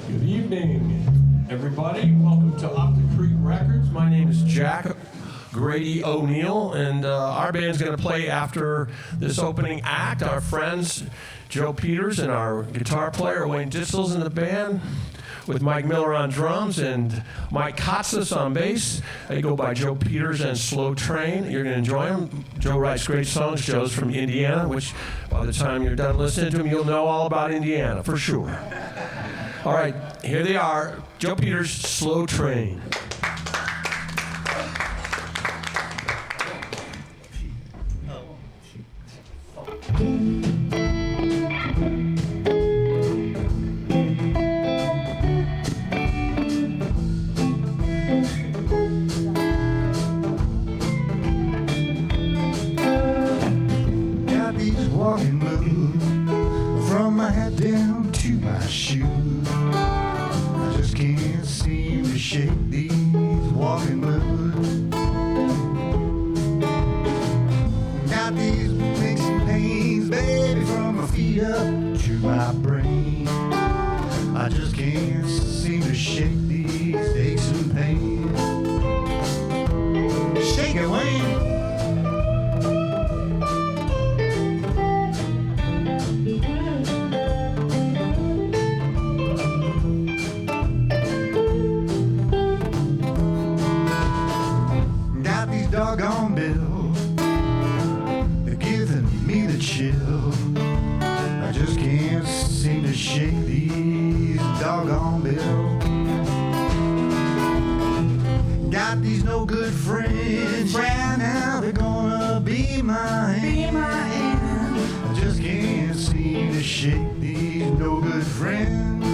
Good evening, everybody. Welcome to Off the Creek Records. My name is Jack Grady O'Neill, and our band's going to play after this opening act. Our friends Joe Peters and our guitar player Wayne Ditzel's in the band, with Mike Miller on drums and Mike Kotsos on bass. They go by Joe Peters and Slow Train. You're going to enjoy them. Joe writes great songs. Joe's from Indiana, which by the time you're done listening to him, you'll know all about Indiana, for sure. All right, here they are. Joe Peters, Slow Train. Got these walking blues from my head down to my shoes. I just can't seem to shake these walking blues. Got these mixing pains, baby, from my feet up to my brain. I just can't seem to shake these aches and pains. Shake it, Wayne. Doggone bill, they're giving me the chill. I just can't seem to shake these doggone bills. Got these no good friends, yeah, now they're gonna be mine. I just can't seem to shake these no good friends.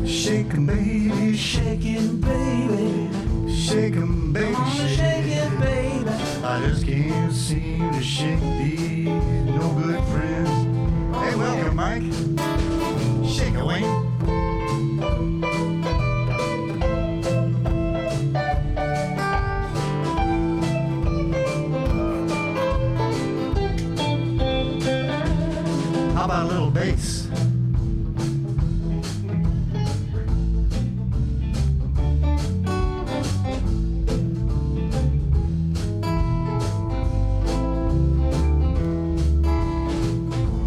Shaking, baby, shaking, baby. Shake 'em, baby, shake it, baby. I just can't seem to shake these no good friends. Hey, welcome, Mike. Shake it, Wayne. How about a little bass?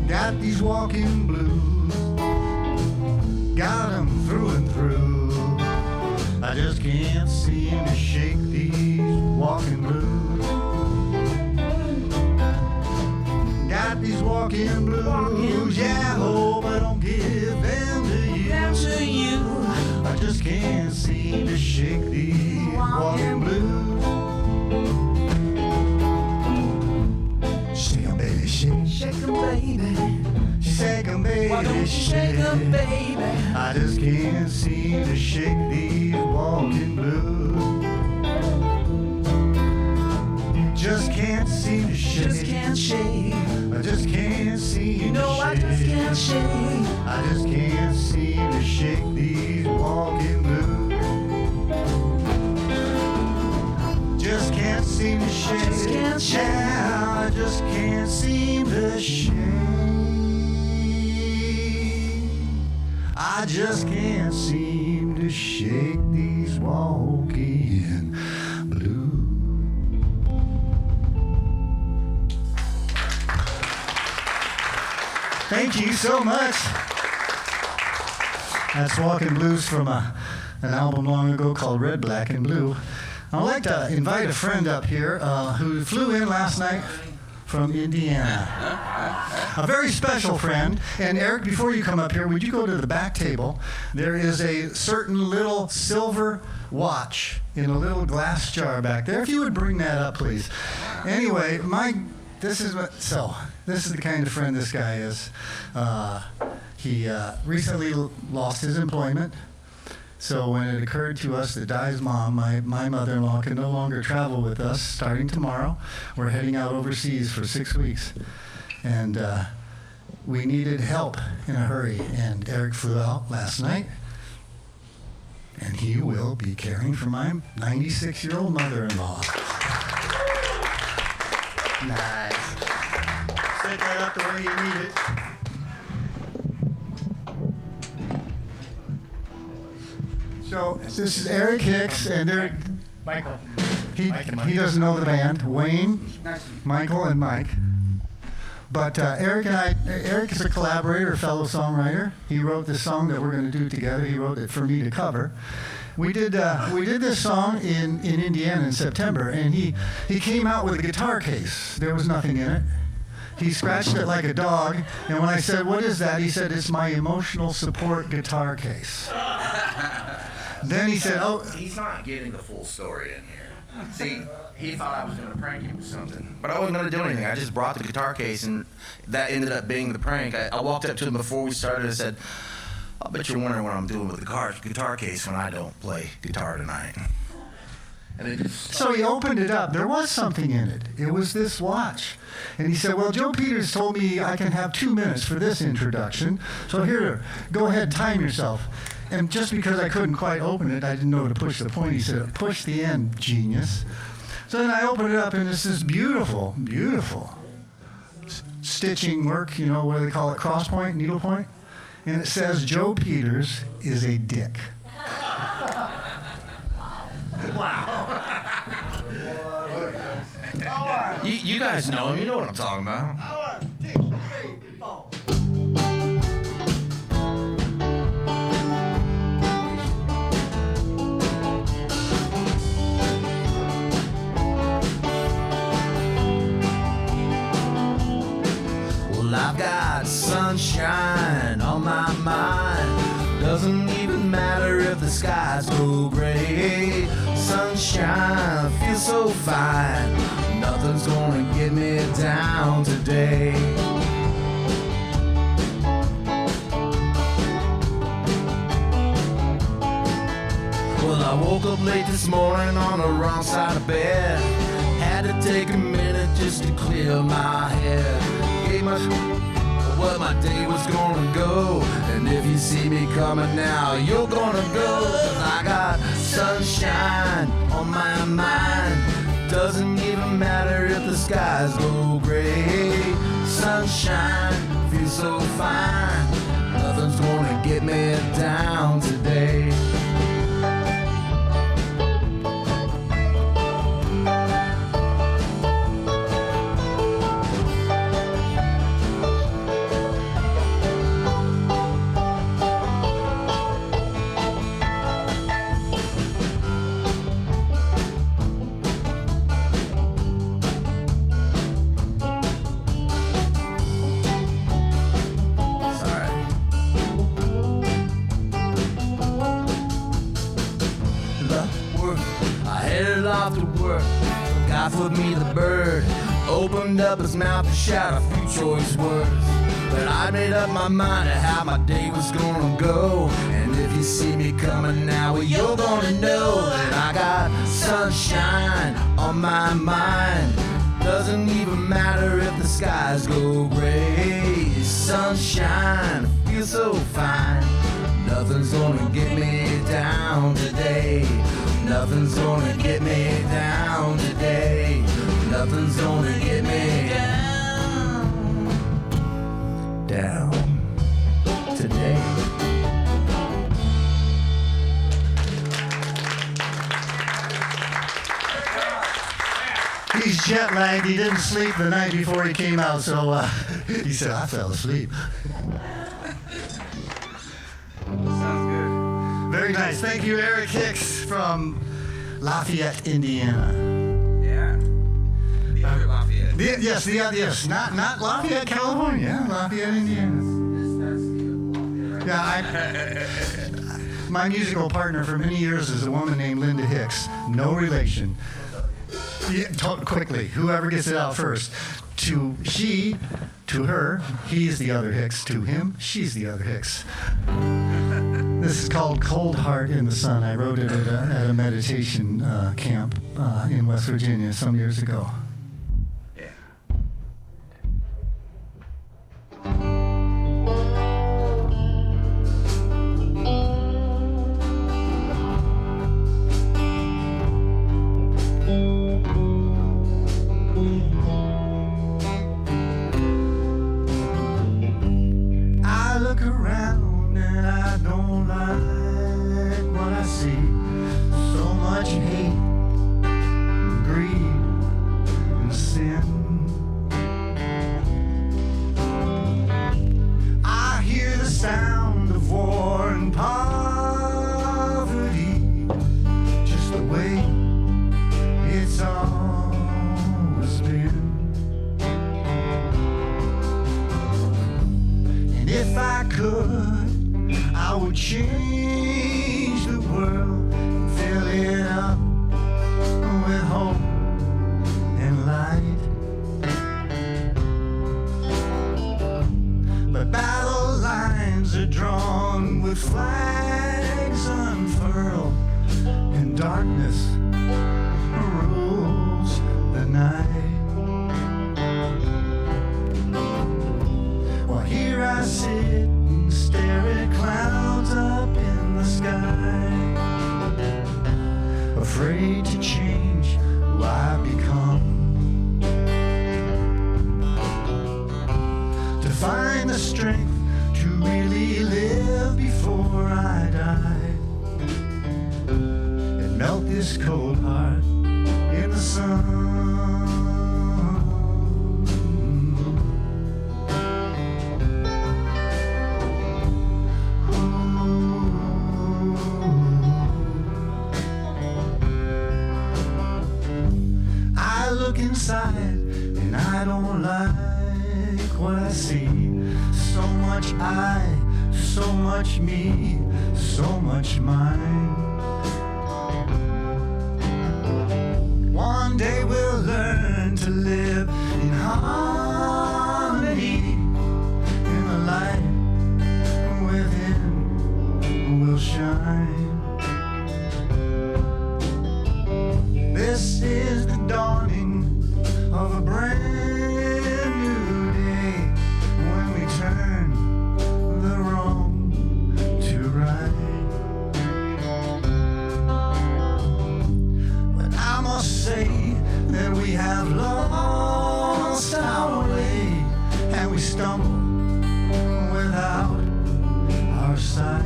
Got these walking blues, got them through and through. I just can't seem to shake these walking blues. Got these walking blues, yeah, I hope I don't give them to you. I just can't seem to shake these walking blues. Shake 'em, baby, shake. Shake 'em, baby. Shake 'em, baby, Why don't you shake 'em, baby? I just can't seem to shake these walking blues. Just can't seem to shake. Just can't shake. I just can't seem You know to I shake. just can't shake. I just can't seem to shake these walking blues. Just can't seem to shake. Just can't shake. Yeah, I just can't seem to shake. I just can't seem to shake these walking blues. Thank you so much. That's Walking Blues from an album long ago called Red, Black, and Blue. I'd like to invite a friend up here who flew in last night from Indiana. A very special friend. And Eric, before you come up here, would you go to the back table? There is a certain little silver watch in a little glass jar back there. If you would bring that up, please. Anyway, this is the kind of friend this guy is. He recently lost his employment. So when it occurred to us that Di's mom, my mother-in-law, can no longer travel with us starting tomorrow, we're heading out overseas for 6 weeks. And we needed help in a hurry. And Eric flew out last night. And he will be caring for my 96-year-old mother-in-law. Nice. Set that up the way you need it. So this is Eric Hicks and Eric. Michael. He doesn't know the band. Wayne, Michael, and Mike. But Eric is a collaborator, fellow songwriter. He wrote the song that we're going to do together. He wrote it for me to cover. We did this song in Indiana in September, and he came out with a guitar case. There was nothing in it. He scratched it like a dog, and when I said, "What is that?" he said, "It's my emotional support guitar case." Then he said, "Oh." He's not getting the full story in here. See, he thought I was going to prank him with something. But I wasn't going to do anything. I just brought the guitar case, and that ended up being the prank. I walked up to him before we started and said, "I'll bet you're wondering what I'm doing with the guitar case when I don't play guitar tonight." And it just... So he opened it up. There was something in it. It was this watch. And he said, "Well, Joe Peters told me I can have 2 minutes for this introduction. So here, go ahead, time yourself." And just because I couldn't quite open it, I didn't know to push the point. He said, "Push the end, genius." So then I opened it up, and it's this beautiful, beautiful stitching work, you know, what do they call it, cross point, needle point? And it says, "Joe Peters is a dick." You guys know him. You know what I'm talking about. Well, I've got sunshine on my mind. Doesn't even matter if the skies go gray. Sunshine feels so fine. Nothing's gonna get me down today. Well, I woke up late this morning on the wrong side of bed. Had to take a minute just to clear my head. Gave my what my day was gonna go. And if you see me coming now, you're gonna go. 'Cause I got sunshine on my mind. Doesn't even matter if the skies go gray. Sunshine feels so fine. Nothing's gonna get me down today. Off to work, guy flipped me the bird, opened up his mouth to shout a few choice words. But I made up my mind to how my day was gonna go. And if you see me coming now, well, you're gonna know that I got sunshine on my mind. Doesn't even matter if the skies go gray. Sunshine feels so fine. Nothing's gonna get me down today. Nothing's gonna get me down today. Nothing's gonna get me down today. He's jet lagged. He didn't sleep the night before he came out, so he said, "I fell asleep." Sounds good. Very nice. Thank you, Eric Hicks from Lafayette, Indiana. Yeah. The other Lafayette. Yes, not Lafayette, California. Lafayette, Indiana. Yeah, my musical partner for many years is a woman named Linda Hicks. No relation. Yeah, quickly, whoever gets it out first. To her, he's the other Hicks. To him, she's the other Hicks. This is called Cold Heart in the Sun. I wrote it at a meditation camp in West Virginia some years ago. Yeah. I look around and I don't like what I see. much hate, greed, and sin. I hear the sound of war and poverty, just the way it's always been. And if I could, I would change the world and fill it up with hope and light. But battle lines are drawn with flags unfurled, and darkness rules the night. Well, here I sit and stare at clouds up in the sky, afraid to change who I've become, to find the strength to really live before I die, and melt this cold heart in the sun. I look inside and I don't like what I see. So much I, so much me, so much mine. One day we'll learn to live in harmony, and the light within will shine. This is the dawning of a brand new day, when we turn the wrong to right. But I must say that we have lost our way, and we stumble without our sight.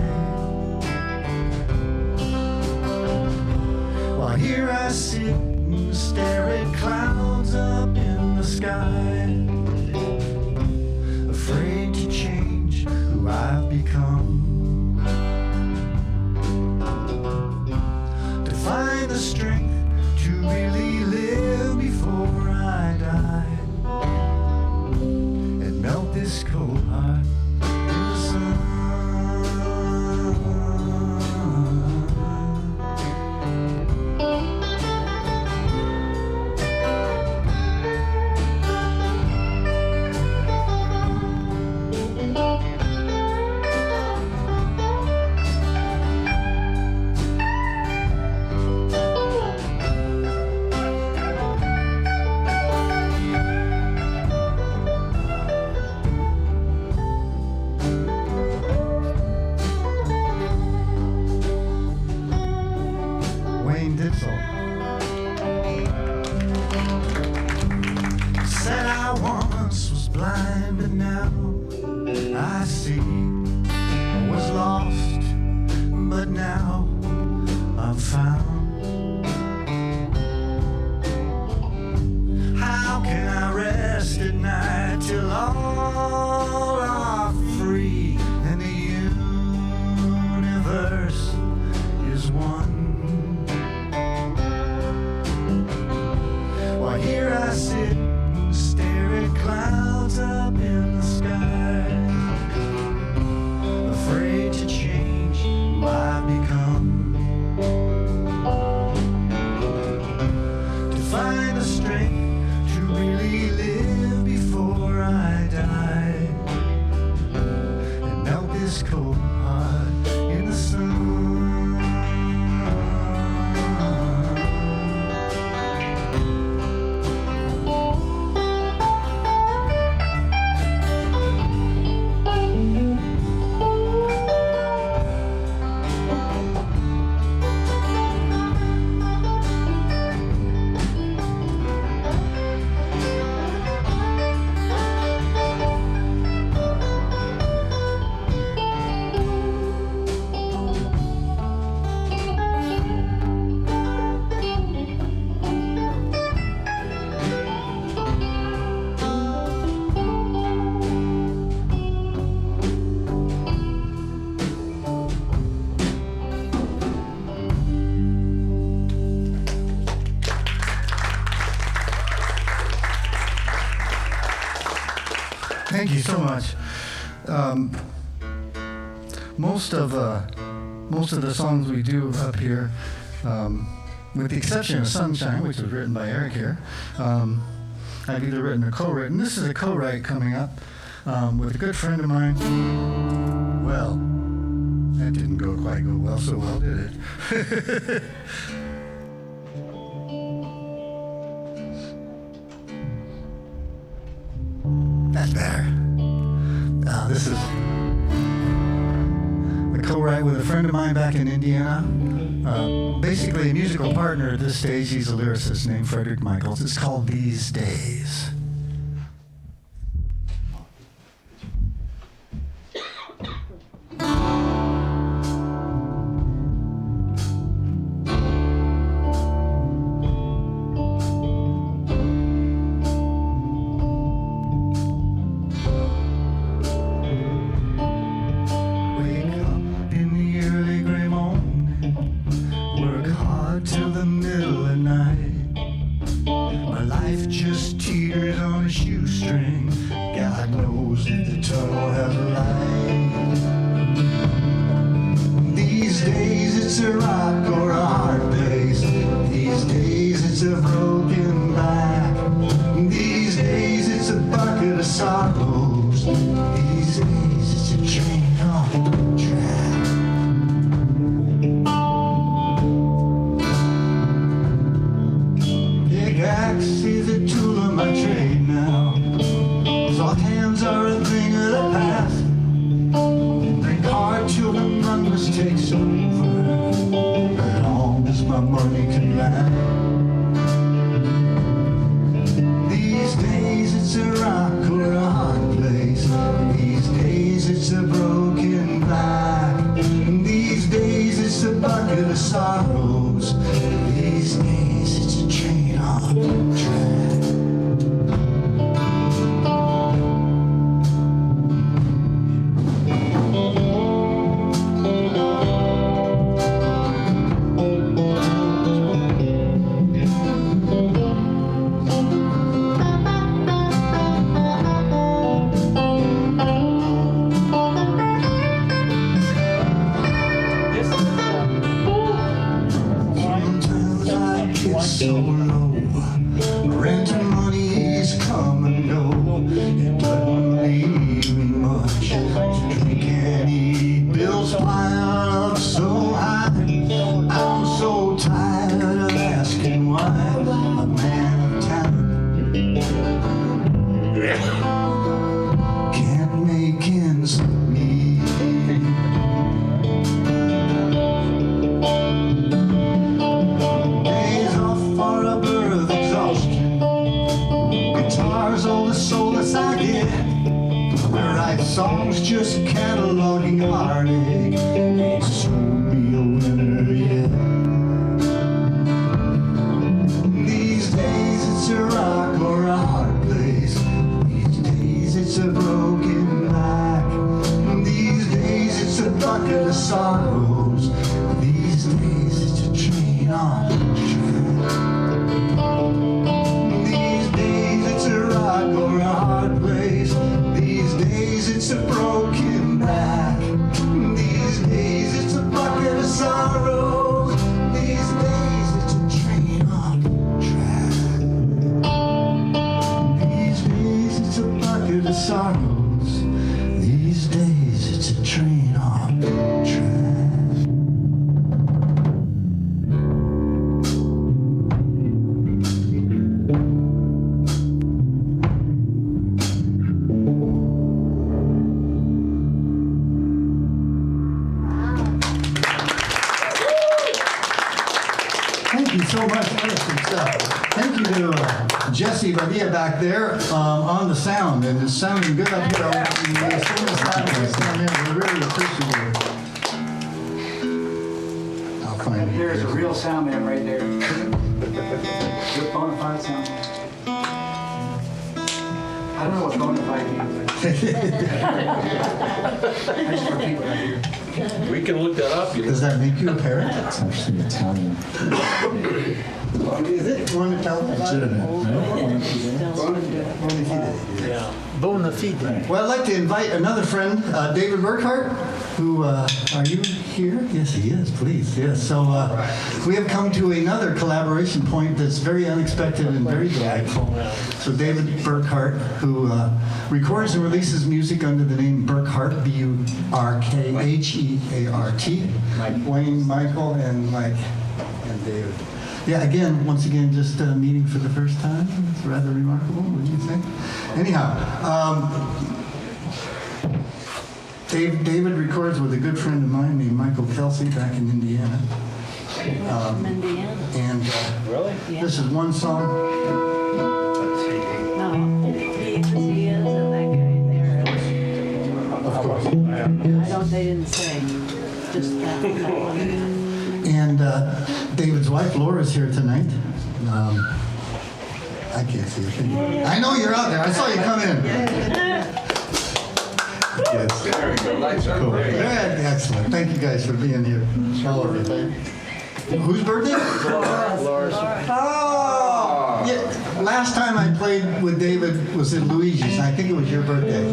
While here I sit and stare at clouds up in the sky, afraid to change who I've become, to find the strength to really live before I die, and melt this cold heart in the sun. Ditzel said I once was blind, but now I see. I was lost, but now I'm found. How can I rest at night till all are free and the universe is one? While here I sit and stare at clouds up in the sky, afraid to change who I've become, to find the strength to really live before I die, and melt this cold heart in the sun. most of the songs we do up here, with the exception of Sunshine, which was written by Eric here, I've either written or co-written. This is a co-write coming up with a good friend of mine. Well, that didn't go well, did it? That's better. This is a co-write with a friend of mine back in Indiana. Basically a musical partner at this stage. He's a lyricist named Frederick Michaels. It's called These Days. Back there on the sound, and it's sounding good up here. As soon as that we really appreciate it. I'll find it. There's a real sound man right there. Good bona fide sound man. I don't know what bona fide means. I just repeat what I hear. We can look that up. Does that make you a parent? It's actually Italian. Is it? Want to tell about it? Bona fide. Well, I'd like to invite another friend, David Burkhart, who, are you here? Yes, he is, please. Yes. So we have come to another collaboration point that's very unexpected and very delightful. So David Burkhart, who records and releases music under the name Burkhart, B-U-R-K-H-E-A-R-T. Wayne, Michael, and Mike, and David. Yeah, again, once again, just meeting for the first time. It's rather remarkable, wouldn't you think? Anyhow, David records with a good friend of mine named Michael Kelsey back in Indiana. Indiana. And this is one song. No, he is that guy there. Of course. They didn't say, just that one. And David's wife, Laura's here tonight. I can't see her. I know you're out there. I saw you come in. Yes. There we go. Lights are Cool. there. Yeah, excellent. Thank you guys for being here. All of you. Whose birthday? Oh! Yeah. Last time I played with David was at Luigi's. I think it was your birthday.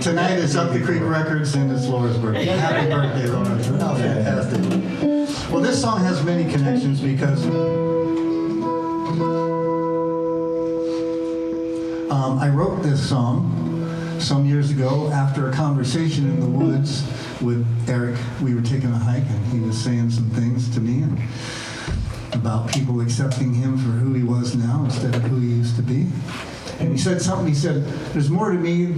Tonight is Up the Creek Records and it's Laura's birthday. Happy birthday, Laura. Oh, fantastic. Well, this song has many connections because I wrote this song some years ago after a conversation in the woods with Eric. We were taking a hike and he was saying some things to me and about people accepting him for who he was now instead of who he used to be. And he said something, he said, there's more to me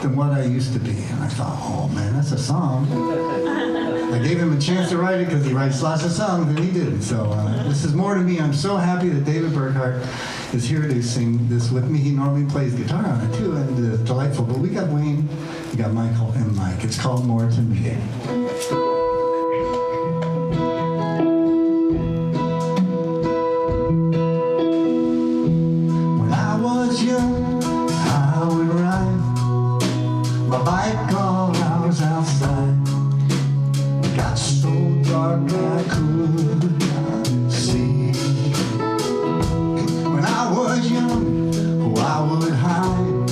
than what I used to be. And I thought, oh man, that's a song. I gave him a chance to write it because he writes lots of songs and he didn't. So this is more to me. I'm so happy that David Burkhart is here to sing this with me. He normally plays guitar on it too, and it's delightful. But we got Wayne, we got Michael, and Mike. It's called More to Me. When I was young, I would ride my bike all hours outside. It got so dark I could not see. When I was young, oh, I would hide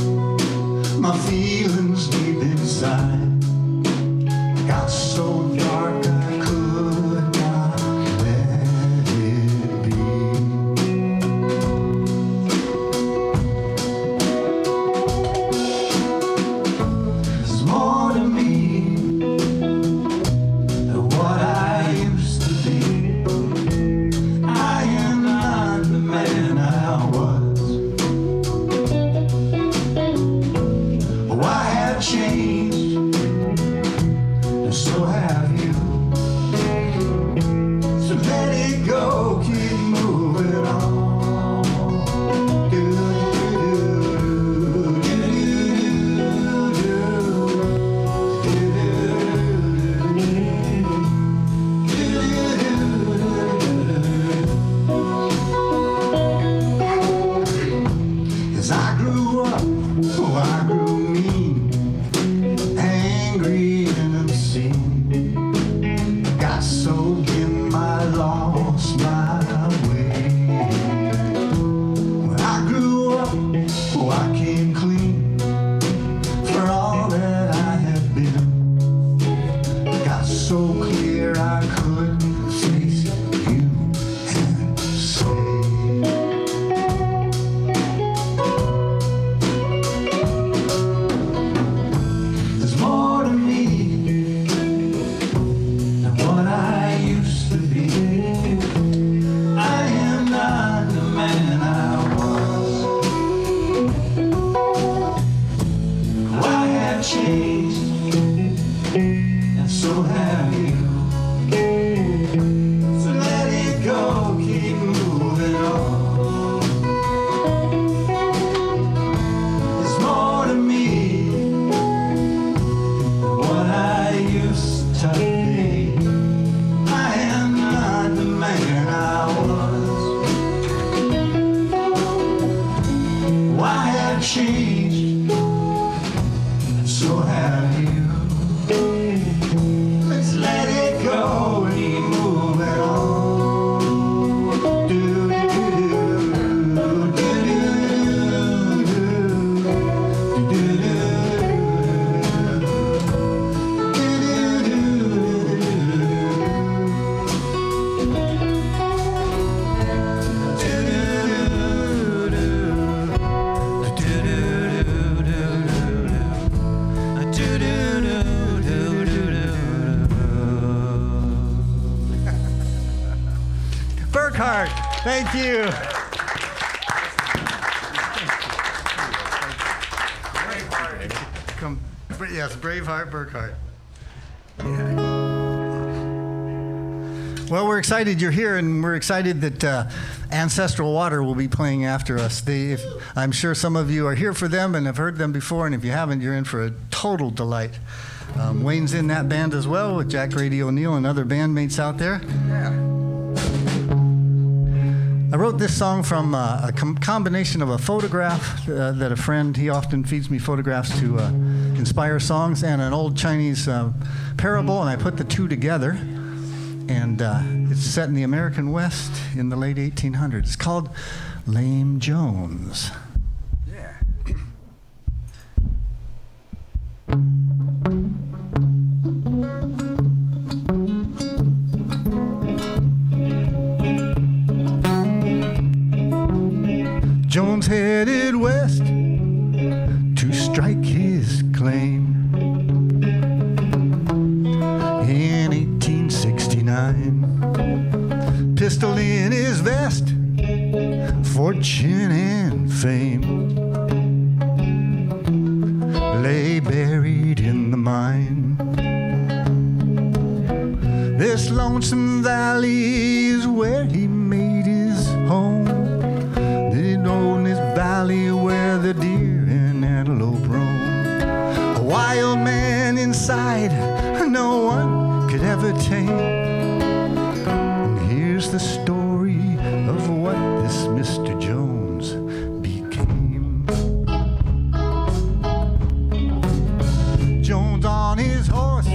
my feelings deep inside. It got so dark I could not let it be. There's more to me than what I used to be. I am not the man I was. Oh, I have changed, and so have you. So let it go, keep moving on. As I grew up, oh, I grew mean, angry and obscene. Got so dim I lost my way. When I grew up, oh, I came clean for all that I have been. Got so clear I could face you and say, there's more to me than what I used to be. I am not the man I was. Oh, I have changed, and so have you. So let it go, keep moving on. There's more to me what I used to be. I am not the man I was. Oh, I have changed, and so have you. Let's let it go and keep moving on. Do, do, do, do. Thank you. Yes, Braveheart Burkhart. Well, we're excited you're here, and we're excited that Ancestral Water will be playing after us. I'm sure some of you are here for them and have heard them before, and if you haven't, you're in for a total delight. Wayne's in that band as well with Jack Grady O'Neill and other bandmates out there. I wrote this song from a combination of a photograph that a friend, he often feeds me photographs to inspire songs, and an old Chinese parable, and I put the two together. And it's set in the American West in the late 1800s. It's called Lame Jones. Yeah. Jones headed west to strike his claim. In 1869, pistol in his vest, fortune and fame, lay buried in the mine. This lonesome valley is where he made his home. The known this valley where the deer and antelope roam. A wild man inside, no one could ever tame. And here's the story of what this Mr. Jones became. Jones on his horse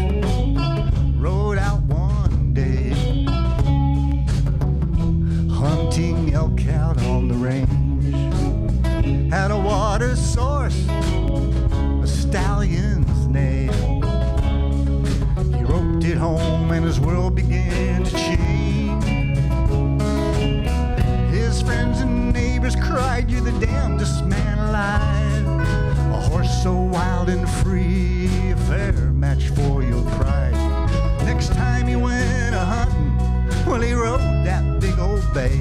rode out one day, hunting elk out on the range. Had a water source, a stallion's neigh. He roped it home and his world began to change. His friends and neighbors cried, "You're the damnedest man alive. A horse so wild and free, a fair match for your pride." Next time he went a-hunting, well, he rode that big old bay.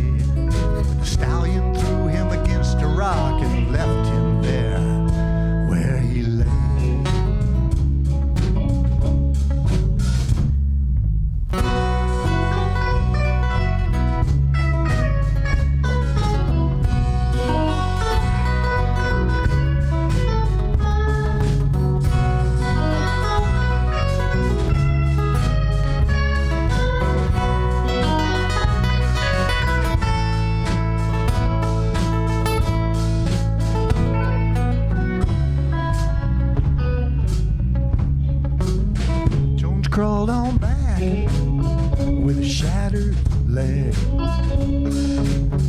The stallion threw him against a rock and left him there where he lay. Crawled on back with a shattered leg.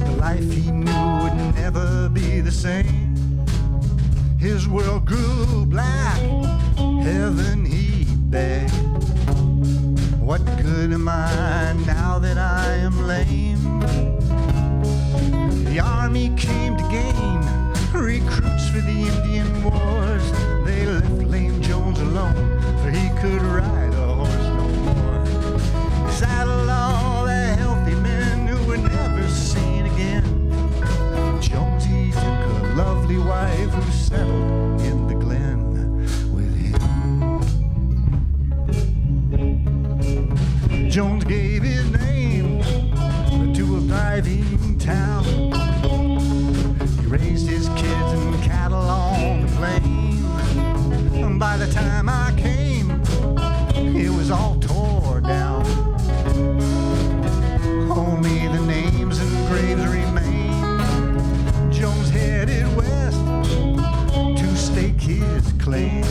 The life he knew would never be the same. His world grew black, heaven he begged. What good am I now that I am lame? The army came to gain recruits for the Indian wars. They left Lame Jones alone, for he could ride a horse no more. He saddled all the healthy men who were never seen again. Jonesy took a lovely wife who settled in the glen with him. Jones gave his name to a thriving town. He raised his kids and cattle on the plain. By the time I came, it was all tore down. Only the names and graves remain. Jones headed west to stake his claim.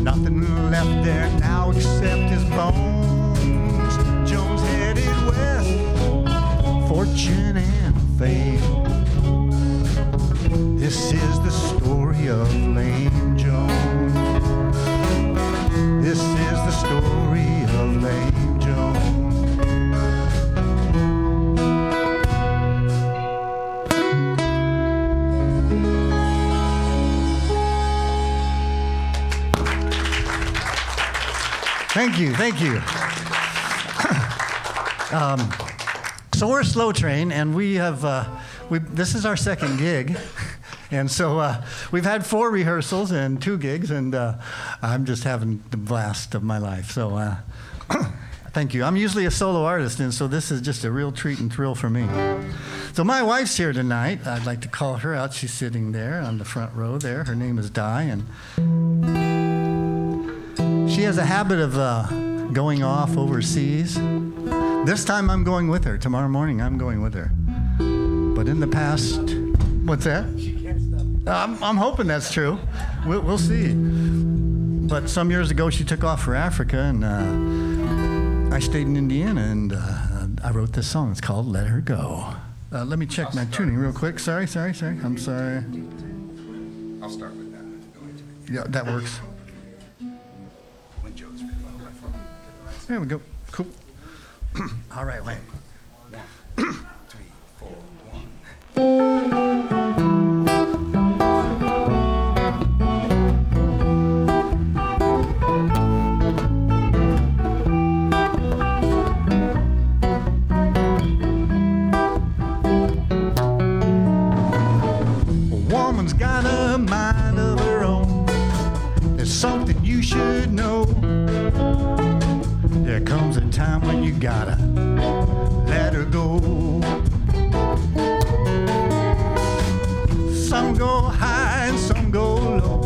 Nothing left there now except his bones. Jones headed west, fortune and fame. This is the story of Lame Jones. This is the story of Lame Jones. Thank you, thank you. So we're Slow Train, and we have this is our second gig, and so we've had 4 rehearsals and 2 gigs, and I'm just having the blast of my life. So thank you. I'm usually a solo artist, and so this is just a real treat and thrill for me. So my wife's here tonight. I'd like to call her out. She's sitting there on the front row there. Her name is Di, and she has a habit of going off overseas. This time I'm going with her. Tomorrow morning I'm going with her. But in the past, what's that? She can't stop. I'm hoping that's true. We'll see. But some years ago she took off for Africa, and I stayed in Indiana, and I wrote this song. It's called Let Her Go. Let me check my tuning real quick. Sorry. I'm sorry. I'll start with that. Yeah, that works. When Joe's ready. There we go. Cool. All right, wait. 1, 2, 3, 4, 1. A woman's got a mind of her own. There's something you should know. There comes a time when you gotta let her go. Some go high and some go low.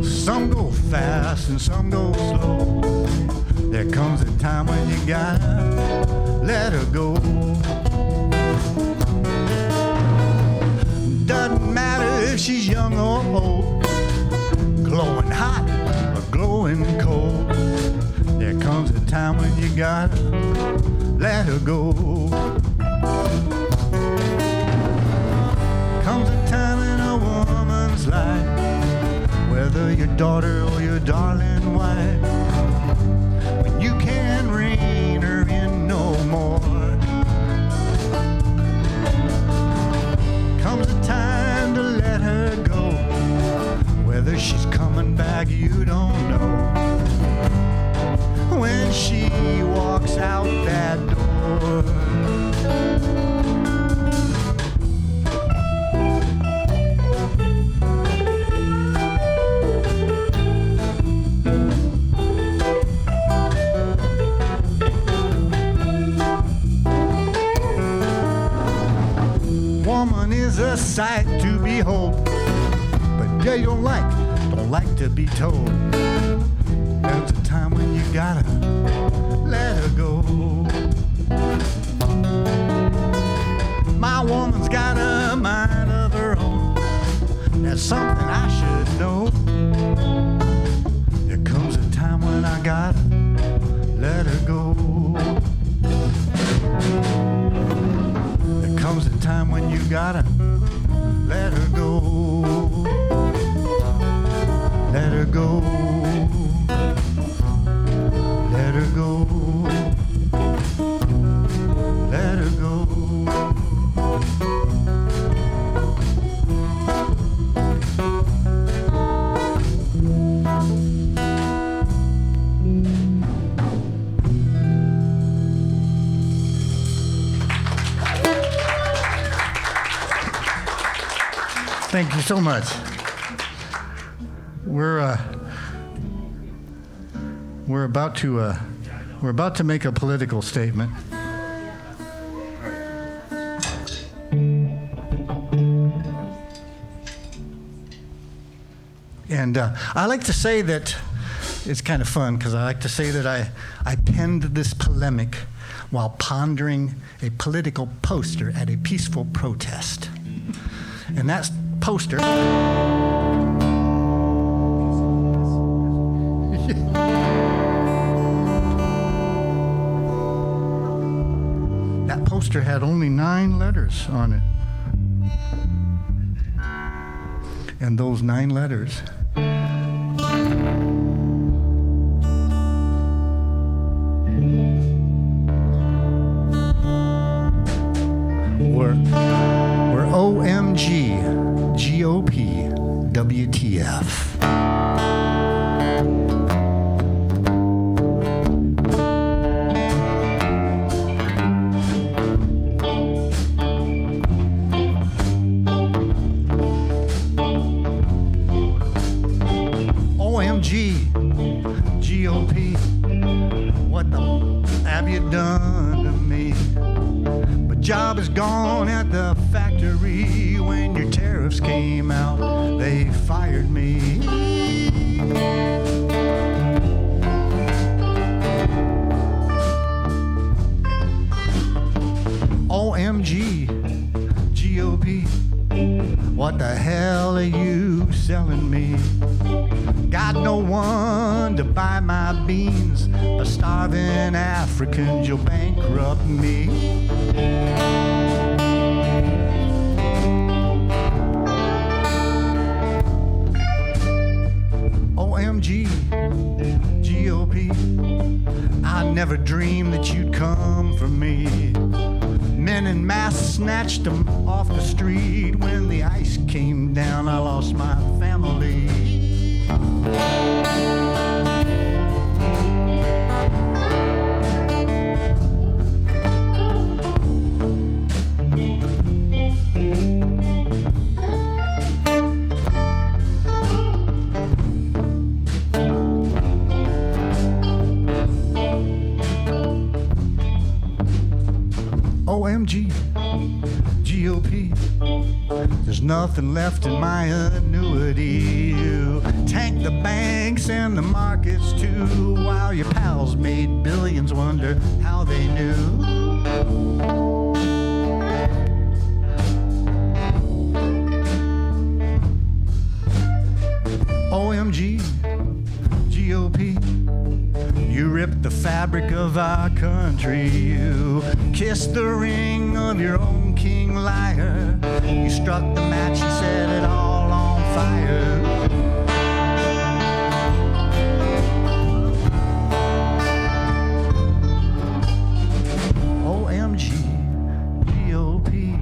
Some go fast and some go slow. There comes a time when you gotta let her go. Doesn't matter if she's young or old, glowing hot or glowing cold. There comes a time when you gotta let her go. Comes a time in a woman's life, whether your daughter or your darling wife, when you can't rein her in no more. Comes a time to let her go, whether she's coming back you don't know. When she walks out that door, woman is a sight to behold, but they don't like to be told. There's a time when you gotta let her go. My woman's got a mind of her own. That's something I should know. There comes a time when I gotta let her go. There comes a time when you gotta let her go. Let her go. Let her go. Let her go. Thank you so much. We're about to make a political statement. And I like to say that it's kind of fun because I like to say that I penned this polemic while pondering a political poster at a peaceful protest. And that poster that poster had only 9 letters on it. And those 9 letters were OMG, GOP, WTF. GOP, what the have you done to me? My job is gone at the factory. When your tariffs came out, they fired me. OMG, GOP, what the hell are you selling me? Got no one to buy my beans, but starving Africans, you'll bankrupt me. OMG, GOP, I never dreamed that you'd come for me. Men in masks snatched them off the street. When the ice came down, I lost my family. OMG, GOP, there's nothing left in my annuity. You tanked the banks and the markets too, while your pals made billions, wonder how they knew. OMG, GOP, you ripped the fabric of our country. You kissed the ring of your own king liar. You struck the match, you set it all on fire. OMG, GOP,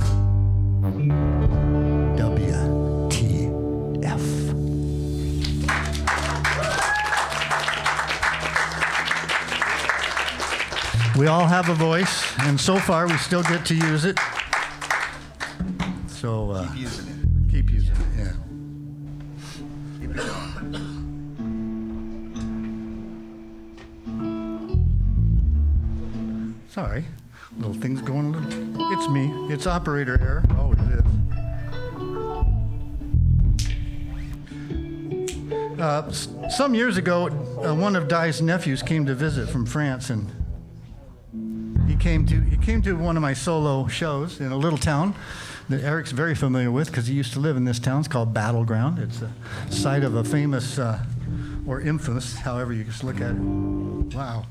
WTF. We all have a voice, and so far we still get to use it. So Keep using it. keep using it, yeah. Keep it going. Sorry, little thing's going a little. It's me. It's operator error. Oh, it is. Some years ago, one of Di's nephews came to visit from France, and he came to one of my solo shows in a little town that Eric's very familiar with because he used to live in this town. It's called Battleground. It's the site of a famous or infamous, however you just look at it. Wow.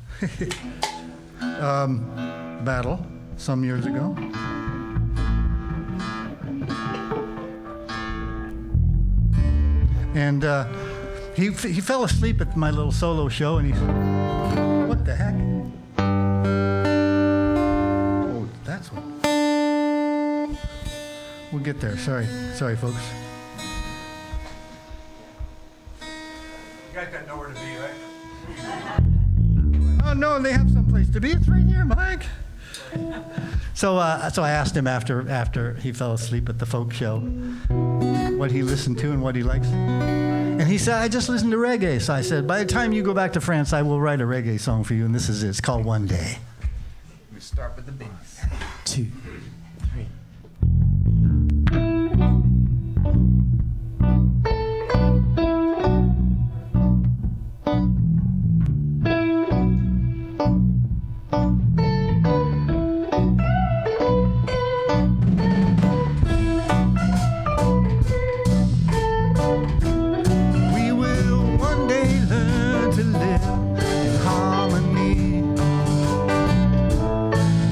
Battle some years ago. And he fell asleep at my little solo show, and he said, "What the heck?" Oh, that's what. We'll get there. Sorry, folks. You guys got nowhere to be, right? Oh no, they have someplace to be. It's right here, Mike. So I asked him after he fell asleep at the folk show what he listened to and what he likes. And he said, "I just listened to reggae." So I said, "By the time you go back to France, I will write a reggae song for you, and this is it. It's called One Day." We start with the bass. 2, 3. We will one day learn to live in harmony.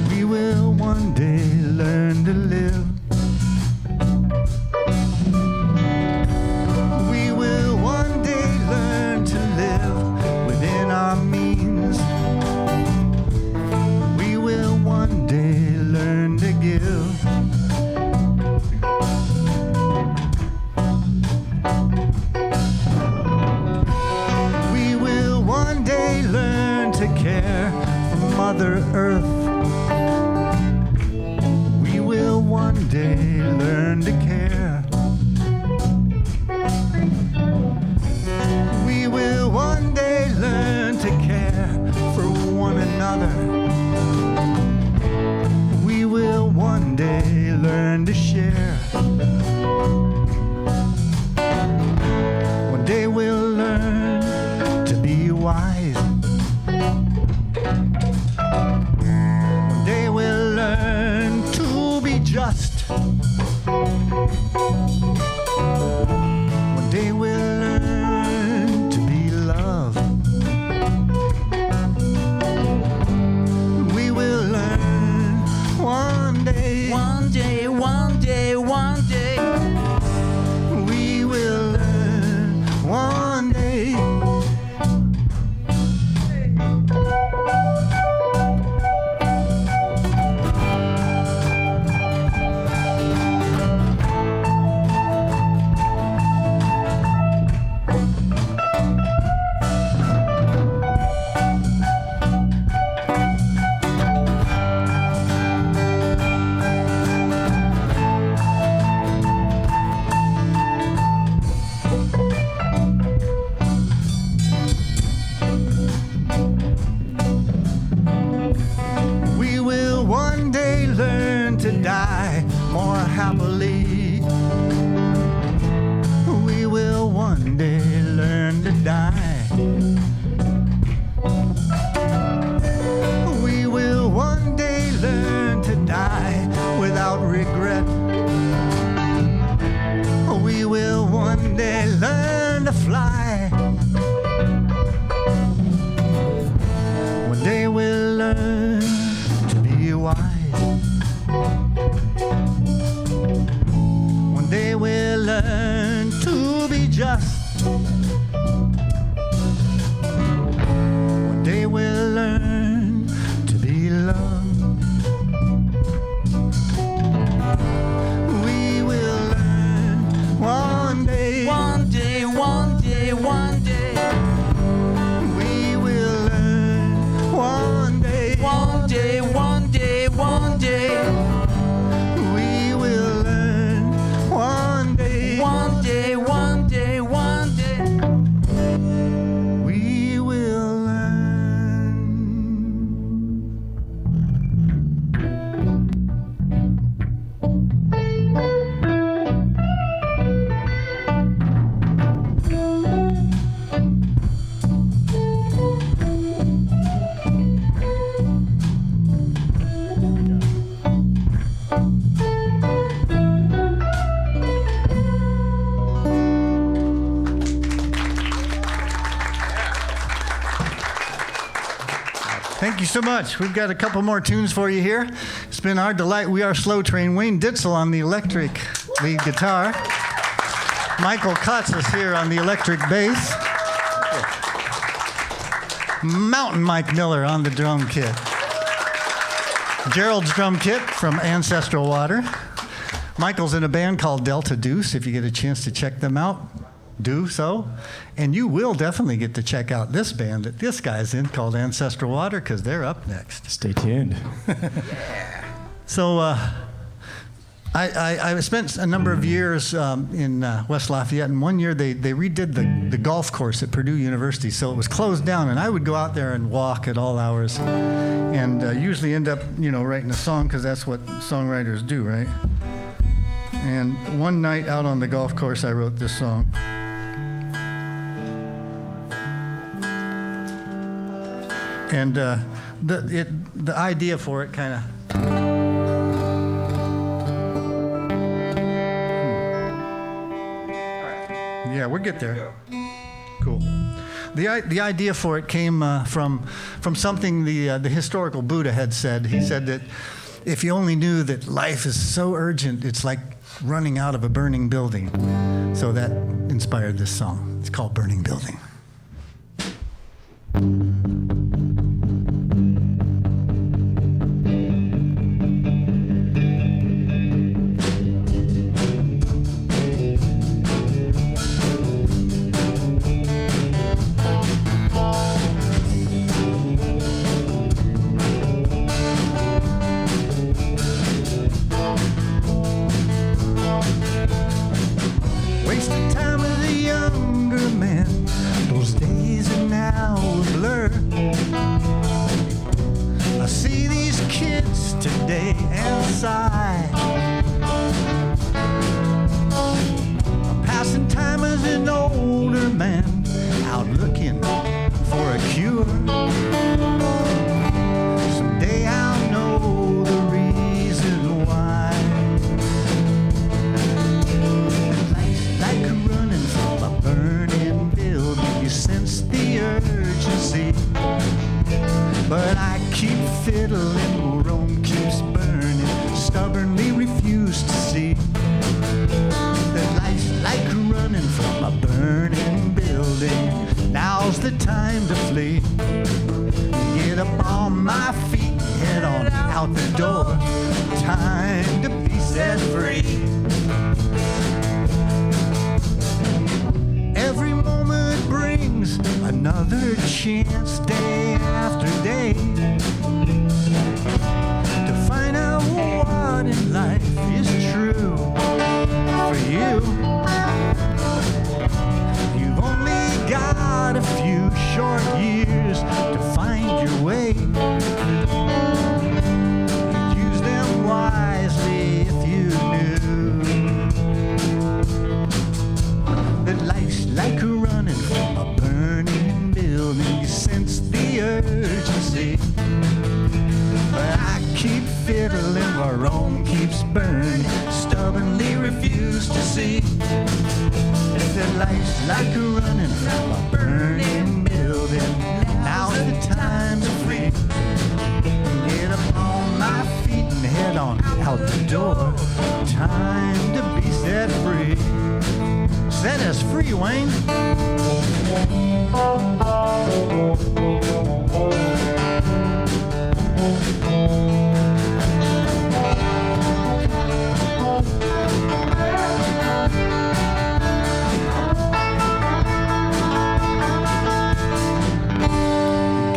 We will one day learn to live. We will one day learn to live within our means. We will one day learn to give. We will one day learn to care for Mother Earth. We will one day learn to care. We will one day learn to another. We will one day learn to share. One day we'll learn to be wise. One day we'll learn to be just. One day we'll learn to be love. We will learn one day. One day, one day, one day. We will learn one day. We will one day learn to die more happily. We will one day learn to die. We will one day learn to die without regret. We will one day learn to fly. One day we'll learn to be wise. One day we'll learn to be just. One day we'll learn to be loved. We will learn one day. One day, one day, one day. We will learn one day. One day, one day, one day. We will learn one day. One day, one day, one day. We will learn. Thank you so much. We've got a couple more tunes for you here. It's been our delight. We are Slow Train. Wayne Ditzel on the electric lead guitar. Michael Kotsos here on the electric bass. Mountain Mike Miller on the drum kit. Gerald's drum kit from Ancestral Water. Michael's in a band called Delta Deuce. If you get a chance to check them out, do so. And you will definitely get to check out this band that this guy's in called Ancestral Water because they're up next. Stay tuned. So I spent a number of years in West Lafayette, and one year they redid the golf course at Purdue University, so it was closed down, and I would go out there and walk at all hours, and usually end up, writing a song because that's what songwriters do, right? And one night out on the golf course, I wrote this song. And the idea for it kind of. Yeah, we'll get there. Cool. The idea for it came from something the historical Buddha had said. He said that if you only knew that life is so urgent, it's like running out of a burning building. So that inspired this song. It's called Burning Building. Wasted time with a younger man, sigh. Passing time as an older man, out looking for a cure. Someday I'll know the reason why. Life's like running from a burning building. You sense the urgency, but I keep fiddling, Rome keeps burning, stubbornly refuse to see that life's like running from a burning building. Now's the time to flee. Get up on my feet, head on out the door. Time to be set free. Every moment brings another chance, day after day, to find out what in life is true for you. You've only got a few short years to find your way. You'd use them wisely if you knew that life's like running from a burning building. You sense the urgency, but I keep fiddling while Rome keeps burning, stubbornly refuse to see that life's like running from a burning building. Now's the time to free. Get up on my feet and head on out the door. Time to be set free. Set us free, Wayne.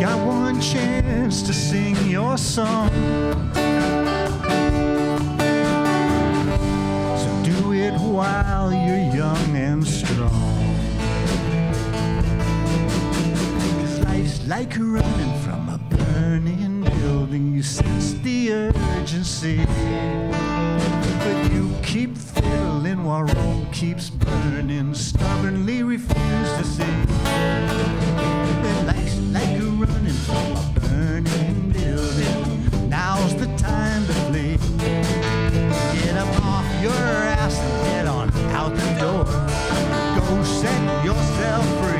Got one chance to sing your song, so do it while you're young and strong. 'Cause life's like running from a burning building. You sense the urgency, but you keep fiddling while Rome keeps burning, stubbornly refuse to see that life's like running from a burning building. Now's the time to flee. Get up off your ass and head on out the door. Go set yourself free.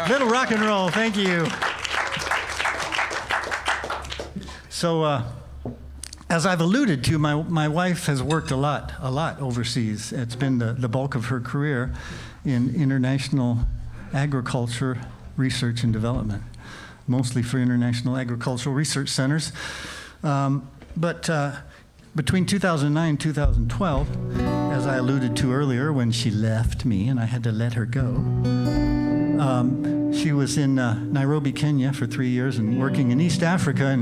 Little rock and roll, thank you. So, as I've alluded to, my wife has worked a lot overseas. It's been the bulk of her career in international agriculture research and development, mostly for international agricultural research centers. But between 2009 and 2012, as I alluded to earlier, when she left me and I had to let her go, she was in Nairobi, Kenya for 3 years and working in East Africa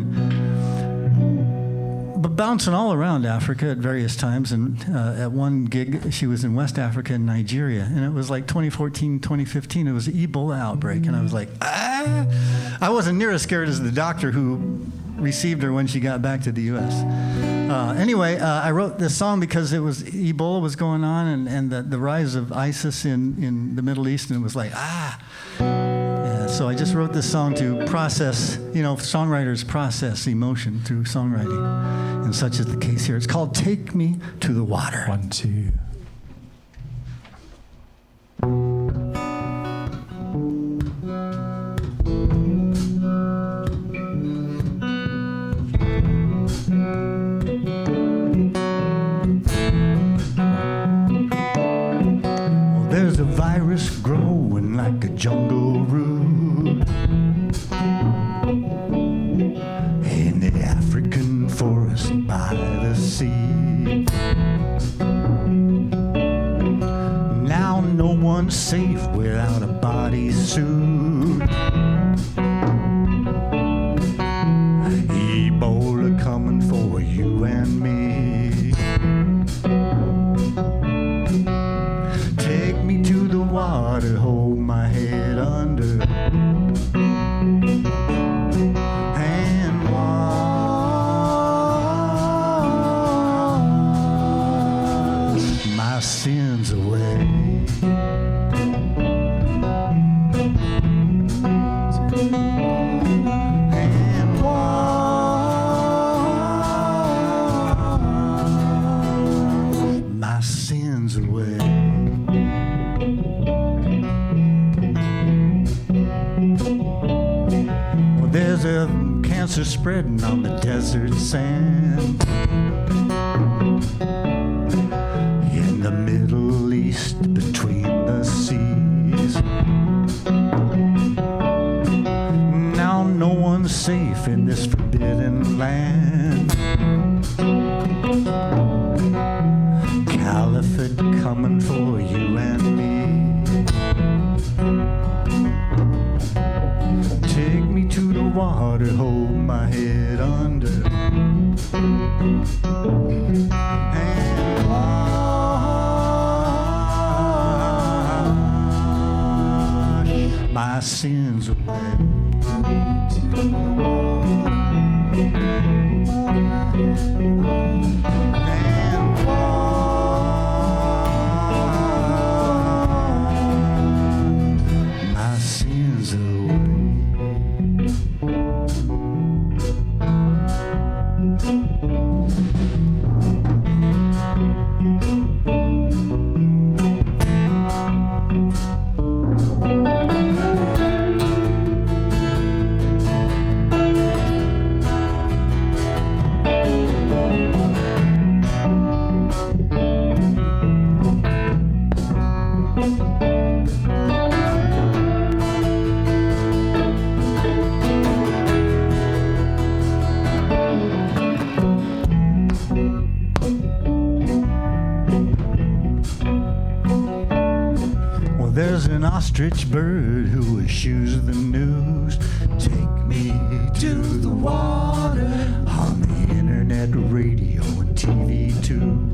but bouncing all around Africa at various times. And at one gig, she was in West Africa and Nigeria. And it was like 2014, 2015. It was the Ebola outbreak. And I was like, ah! I wasn't near as scared as the doctor who received her when she got back to the U.S. Anyway, I wrote this song because Ebola was going on and the rise of ISIS in the Middle East. And it was like, ah! So I just wrote this song to process, songwriters process emotion through songwriting. And such is the case here. It's called Take Me to the Water. 1, 2. Well, there's a virus growing like a jungle root in the African forest by the sea. Now one's safe without a bodysuit. Ebola coming for you and me. Take me to the water, hold my head under, and wash my sins away. And wash my sins away. Well, there's a cancer spreading on the desert sand in the Middle East between the seas. Now no one's safe in this forbidden land. Caliphate coming for you and me. Take me to the water, hold my head under, and wash my sins away. And wash my sins away. There's an ostrich bird who eschews the news. Take me to the water, on the internet, radio, and TV too.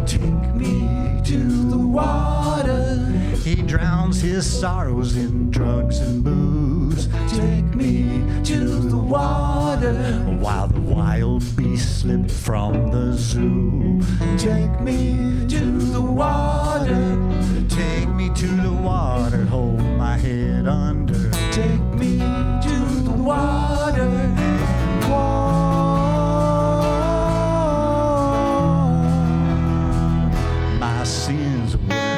Take me to the water. He drowns his sorrows in drugs and booze. Take me to the water, while the wild beasts slip from the zoo. Take me to the water. Take me to the water, hold my head under. Take me to the water, and wash my sins away.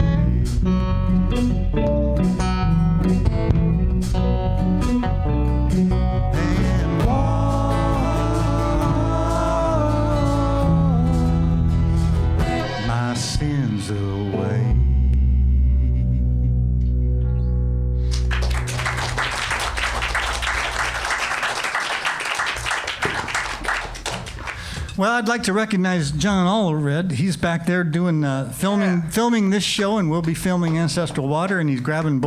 And wash my sins away. Well, I'd like to recognize John Allred. He's back there doing filming this show, and we'll be filming Ancestral Water, and he's grabbing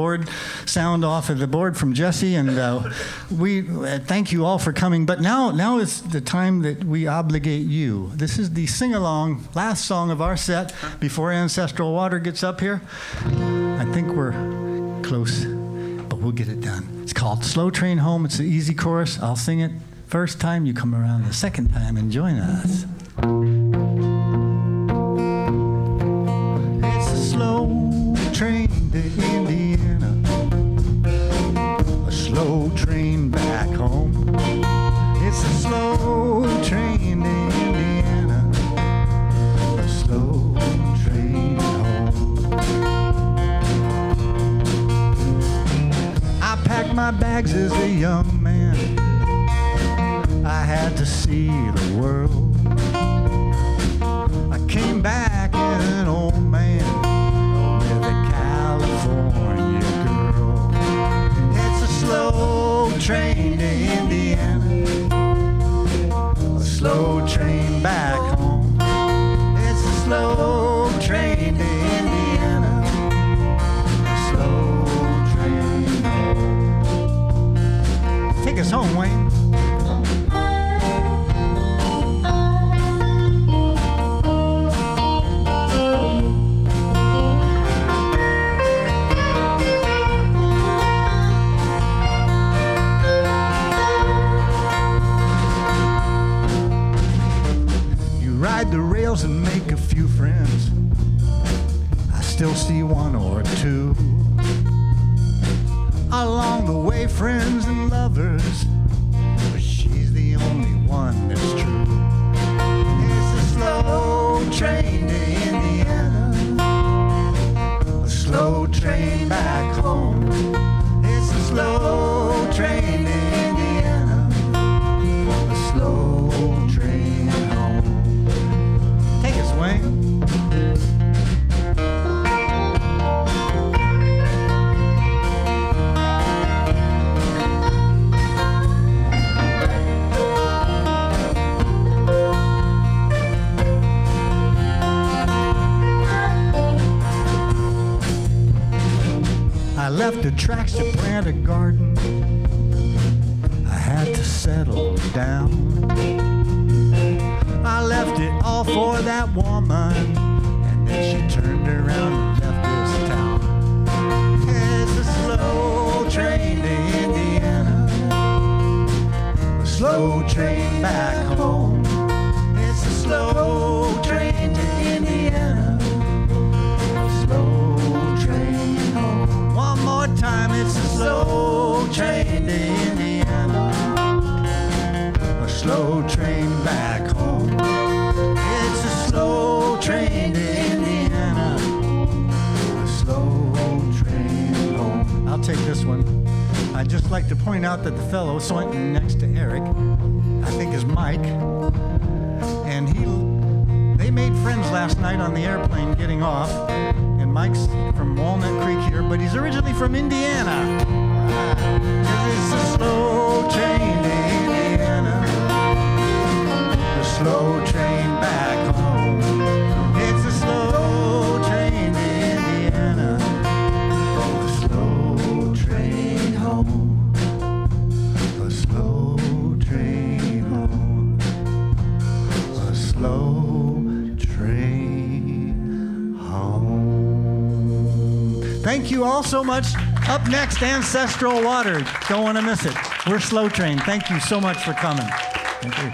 sound off of the board from Jesse. And we thank you all for coming. But now is the time that we obligate you. This is the sing-along, last song of our set before Ancestral Water gets up here. I think we're close, but we'll get it done. It's called Slow Train Home. It's an easy chorus. I'll sing it first time, you come around the second time and join us. It's a slow train to Indiana, a slow train back home. It's a slow train to Indiana, a slow train home. I packed my bags as a young man. I had to see the world. I came back an old man with a California girl. It's a slow train to Indiana, a slow train back home. It's a slow train to Indiana, a ride the rails and make a few friends. I still see one or two. Along the way, friends and lovers, but she's the only one that's true. It's a slow train to Indiana, a slow train back home. It's a slow train to Indiana, a slow train home. Take it, Swing. I left the tracks to plant a garden. I had to settle down. I left it all for that woman, and then she turned around and left this town. It's a slow train to Indiana, a slow train back home. It's a slow train to Indiana, a slow train home. One more time, it's a slow train to Indiana, a slow train back home. It's a slow train to Indiana, a slow train home. I'll take this one. I'd just like to point out that the fellow sitting next to Eric, I think is Mike, and they made friends last night on the airplane getting off. And Mike's from Walnut Creek here, but he's originally from Indiana. 'Cause it's a slow train to Indiana, a slow train back home. It's a slow train to Indiana, a slow train home, a slow train home, a slow train home. Thank you all so much. Up next, Ancestral Water. Don't want to miss it. We're Slow Train. Thank you so much for coming. Thank you.